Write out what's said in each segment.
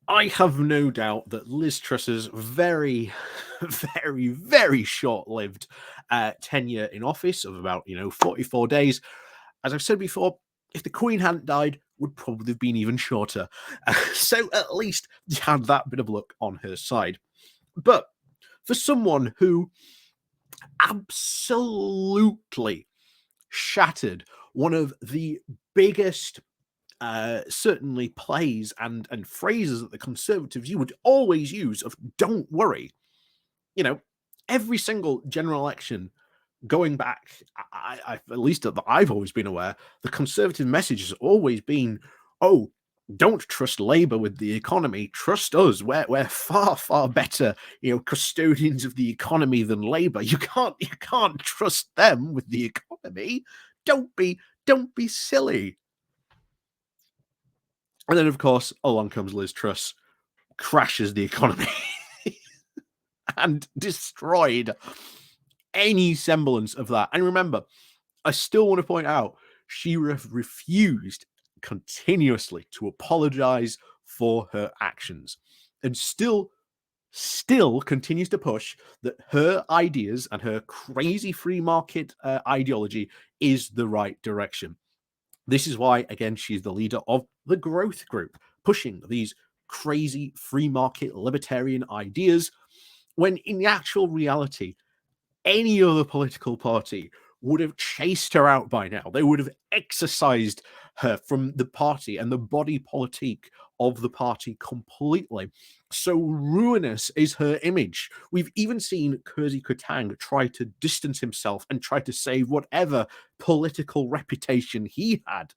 I have no doubt that Liz Truss's very, very, very short-lived tenure in office of about 44 days, as I've said before, if the Queen hadn't died, would probably have been even shorter. So at least she had that bit of luck on her side. But for someone who absolutely shattered one of the biggest certainly plays and phrases that the Conservatives you would always use of "don't worry," every single general election going back, at least that I've always been aware, the Conservative message has always been, "Oh, don't trust Labour with the economy. Trust us. We're far, far better, custodians of the economy than Labour. You can't trust them with the economy. Don't be silly." And then, of course, along comes Liz Truss, crashes the economy and destroyed any semblance of that. And remember, I still want to point out, she refused continuously to apologize for her actions and still continues to push that her ideas and her crazy free market ideology is the right direction. This is why, again, she's the leader of the Growth Group, pushing these crazy free market libertarian ideas, when in the actual reality, any other political party would have chased her out by now. They would have exorcised her from the party and the body politique of the party completely. So ruinous is her image. We've even seen Kersey Kutang try to distance himself and try to save whatever political reputation he had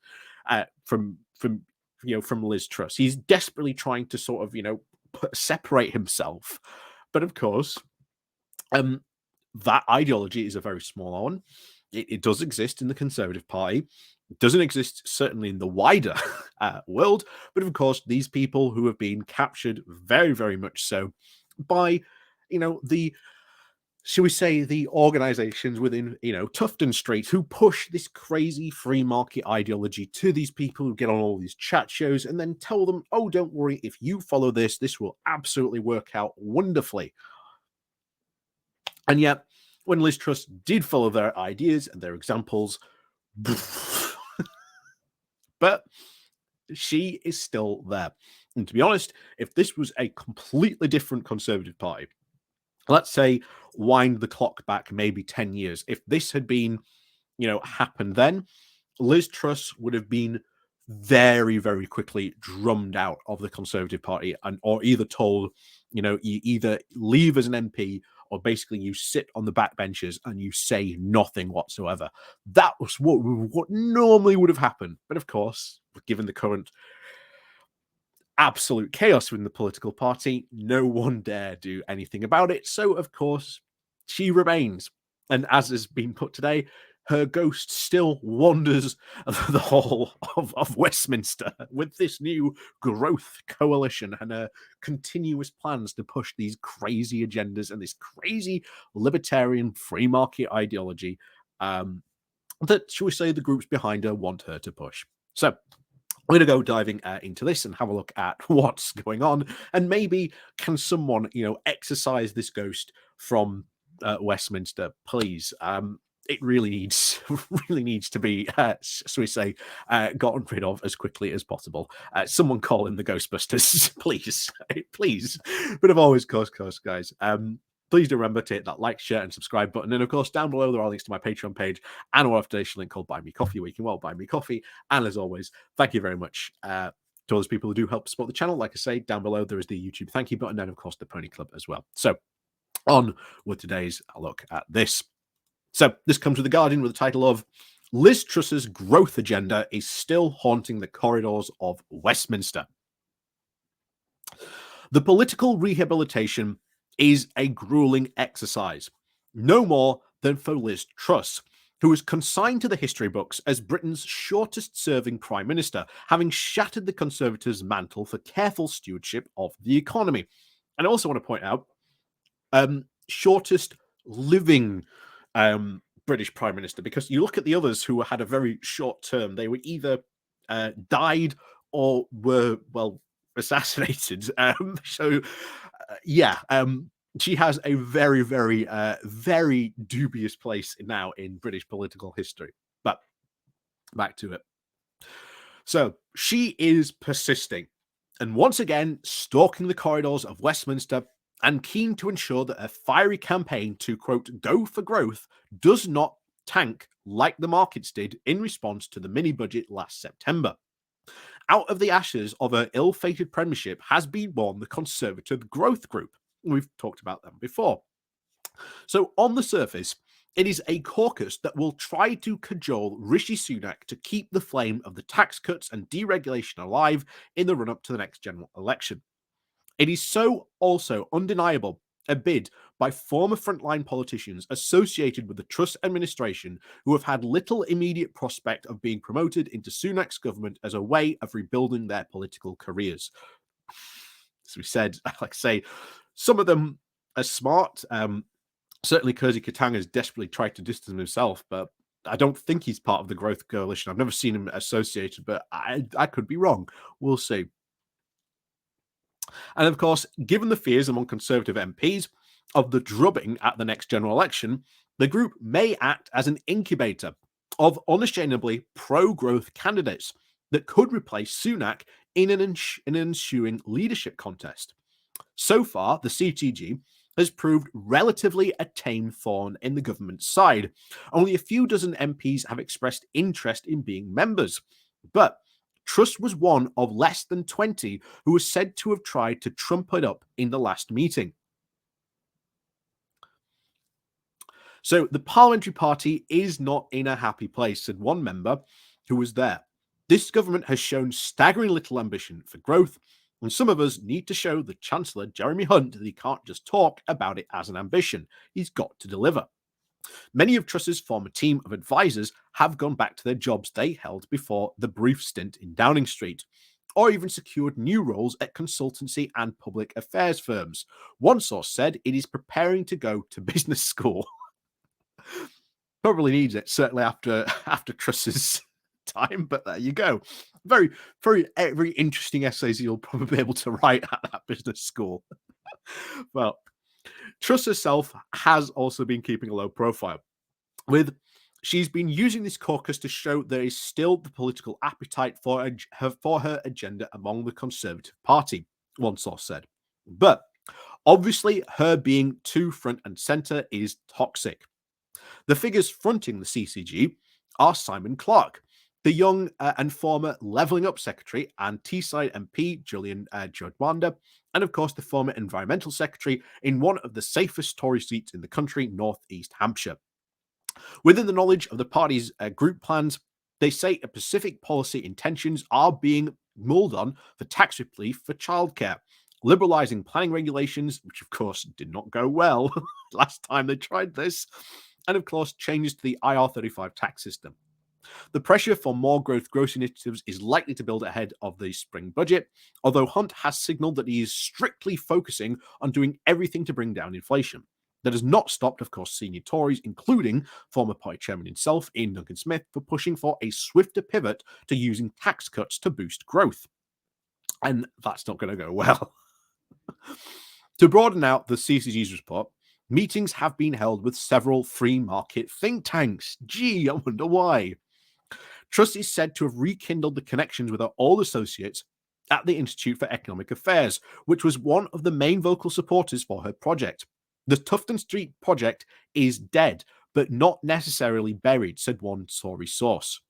from Liz Truss. He's desperately trying to sort of separate himself, but of course, that ideology is a very small one. It does exist in the Conservative Party. It doesn't exist certainly in the wider world. But of course, these people who have been captured very, very much so by, the, shall we say, the organizations within, Tufton Street who push this crazy free market ideology to these people who get on all these chat shows and then tell them, oh, don't worry, if you follow this, this will absolutely work out wonderfully. And yet, when Liz Truss did follow their ideas and their examples, but she is still there. And to be honest, if this was a completely different Conservative Party, let's say wind the clock back maybe 10 years, if this had been, happened then, Liz Truss would have been very, very quickly drummed out of the Conservative Party or either told, you either leave as an MP or basically you sit on the backbenches and you say nothing whatsoever. That was what normally would have happened. But of course, given the current absolute chaos within the political party, no one dare do anything about it. So, of course, she remains. And as has been put today, her ghost still wanders the hall of Westminster with this new growth coalition and her continuous plans to push these crazy agendas and this crazy libertarian free market ideology that, shall we say, the groups behind her want her to push. So we're going to go diving into this and have a look at what's going on, and maybe can someone, exorcise this ghost from Westminster, please. It really needs to be, so we say, gotten rid of as quickly as possible. Someone call in the Ghostbusters, please, please. But of always, course, guys. Please do remember to hit that like, share, and subscribe button. And of course, down below, there are links to my Patreon page and a foundation link called Buy Me Coffee, where you can buy me coffee. And as always, thank you very much to all those people who do help support the channel. Like I say, down below, there is the YouTube thank you button and, of course, the Pony Club as well. So, on with today's look at this. So, this comes with The Guardian with the title of Liz Truss's growth agenda is still haunting the corridors of Westminster. The political rehabilitation is a grueling exercise, no more than for Liz Truss, who is consigned to the history books as Britain's shortest-serving Prime Minister, having shattered the Conservatives' mantle for careful stewardship of the economy. And I also want to point out, shortest living British Prime Minister, because you look at the others who had a very short term, they were either died or were, well, assassinated. Yeah, she has a very, very, very dubious place now in British political history. But back to it. So she is persisting and once again stalking the corridors of Westminster and keen to ensure that a fiery campaign to, quote, go for growth does not tank like the markets did in response to the mini budget last September. Out of the ashes of her ill-fated premiership has been born the Conservative Growth Group. We've talked about them before. So on the surface, it is a caucus that will try to cajole Rishi Sunak to keep the flame of the tax cuts and deregulation alive in the run-up to the next general election. It is so also undeniable a bid by former frontline politicians associated with the Truss administration who have had little immediate prospect of being promoted into Sunak's government as a way of rebuilding their political careers. As we said, like I say, some of them are smart. Certainly, Kersey Katang has desperately tried to distance himself, but I don't think he's part of the Growth Coalition. I've never seen him associated, but I could be wrong. We'll see. And of course, given the fears among Conservative MPs of the drubbing at the next general election, the group may act as an incubator of unashamedly pro-growth candidates that could replace Sunak in an ensuing leadership contest. So far, the CTG has proved relatively a tame thorn in the government's side. Only a few dozen MPs have expressed interest in being members. But Truss was one of less than 20 who was said to have tried to trump it up in the last meeting. So the parliamentary party is not in a happy place, said one member who was there. This government has shown staggering little ambition for growth, and some of us need to show the Chancellor, Jeremy Hunt, that he can't just talk about it as an ambition. He's got to deliver. Many of Truss's former team of advisors have gone back to their jobs they held before the brief stint in Downing Street, or even secured new roles at consultancy and public affairs firms. One source said it is preparing to go to business school. Probably needs it, certainly after Truss's time, but there you go. Very, very, very interesting essays you'll probably be able to write at that business school. Well, Truss herself has also been keeping a low profile. She's been using this caucus to show there is still the political appetite for her agenda among the Conservative Party, one source said. But obviously, her being too front and centre is toxic. The figures fronting the CCG are Simon Clarke, the young and former Levelling Up Secretary, and Teesside MP Julian Jodwanda, and of course the former Environmental Secretary in one of the safest Tory seats in the country, North East Hampshire. Within the knowledge of the party's group plans, they say a specific policy intentions are being mulled on for tax relief for childcare, liberalising planning regulations, which of course did not go well last time they tried this, and of course changes to the IR35 tax system. The pressure for more growth initiatives is likely to build ahead of the spring budget, although Hunt has signalled that he is strictly focusing on doing everything to bring down inflation. That has not stopped, of course, senior Tories, including former party chairman himself, Ian Duncan Smith, for pushing for a swifter pivot to using tax cuts to boost growth. And that's not going to go well. To broaden out the CCG's report, meetings have been held with several free market think tanks. Gee, I wonder why. Truss is said to have rekindled the connections with her old associates at the Institute for Economic Affairs, which was one of the main vocal supporters for her project. The Tufton Street project is dead, but not necessarily buried, said one Tory source.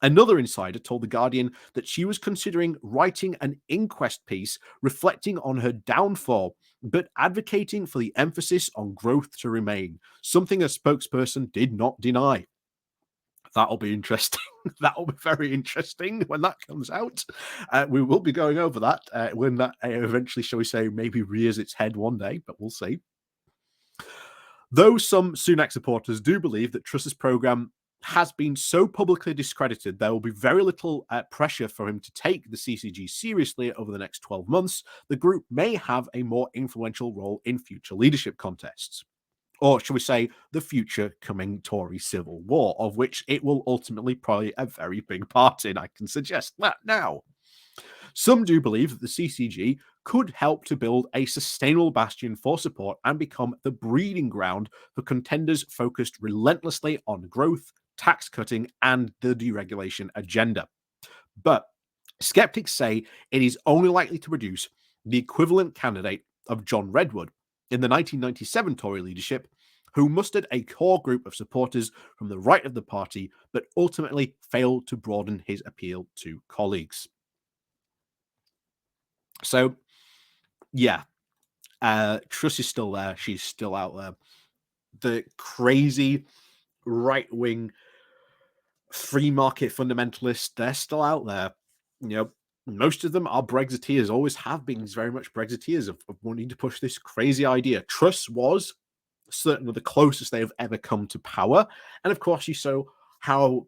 Another insider told The Guardian that she was considering writing an inquest piece reflecting on her downfall, but advocating for the emphasis on growth to remain, something a spokesperson did not deny. That'll be interesting. That'll be very interesting when that comes out. We will be going over that when that eventually, shall we say, maybe rears its head one day, but we'll see. Though some Sunak supporters do believe that Truss's programme has been so publicly discredited, there will be very little pressure for him to take the CCG seriously over the next 12 months. The group may have a more influential role in future leadership contests. Or shall we say, the future coming Tory civil war, of which it will ultimately play a very big part in. I can suggest that now. Some do believe that the CCG could help to build a sustainable bastion for support and become the breeding ground for contenders focused relentlessly on growth, tax cutting, and the deregulation agenda. But skeptics say it is only likely to produce the equivalent candidate of John Redwood in the 1997 Tory leadership, who mustered a core group of supporters from the right of the party, but ultimately failed to broaden his appeal to colleagues. So, yeah, Truss is still there. She's still out there. The crazy right wing free market fundamentalists, they're still out there. You know, most of them are Brexiteers, always have been very much Brexiteers of wanting to push this crazy idea. Truss was certainly the closest they have ever come to power. And of course, you saw how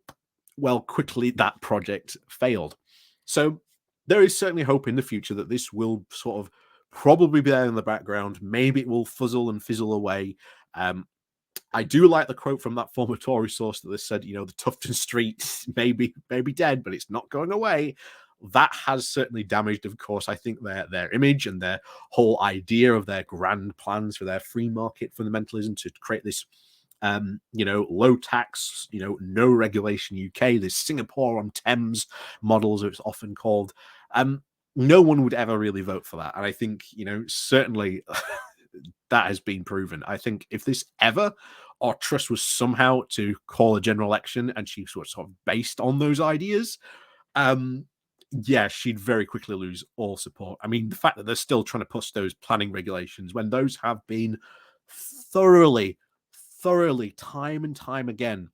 well quickly that project failed. So there is certainly hope in the future that this will sort of probably be there in the background. Maybe it will fuzzle and fizzle away. I do like the quote from that former Tory source that they said, you know, the Tufton Street may be dead, but it's not going away. That has certainly damaged, of course, I think their image and their whole idea of their grand plans for their free market fundamentalism to create this, you know, low tax, you know, no regulation UK, this Singapore on Thames model, as it's often called. No one would ever really vote for that. And I think, you know, certainly that has been proven. I think if this ever or Truss was somehow to call a general election and she was sort of based on those ideas, yeah, she'd very quickly lose all support. I mean, the fact that they're still trying to push those planning regulations when those have been thoroughly, time and time again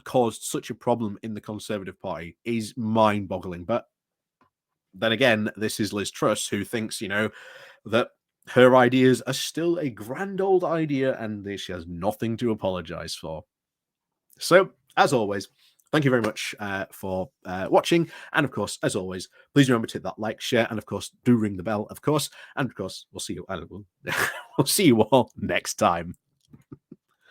caused such a problem in the Conservative Party is mind-boggling. But then again, this is Liz Truss, who thinks, you know, that her ideas are still a grand old idea and she has nothing to apologize for. So, as always, thank you very much for watching. And of course, as always, please remember to hit that like, share, and of course, do ring the bell, of course. And of course, we'll see you. We'll see you all next time.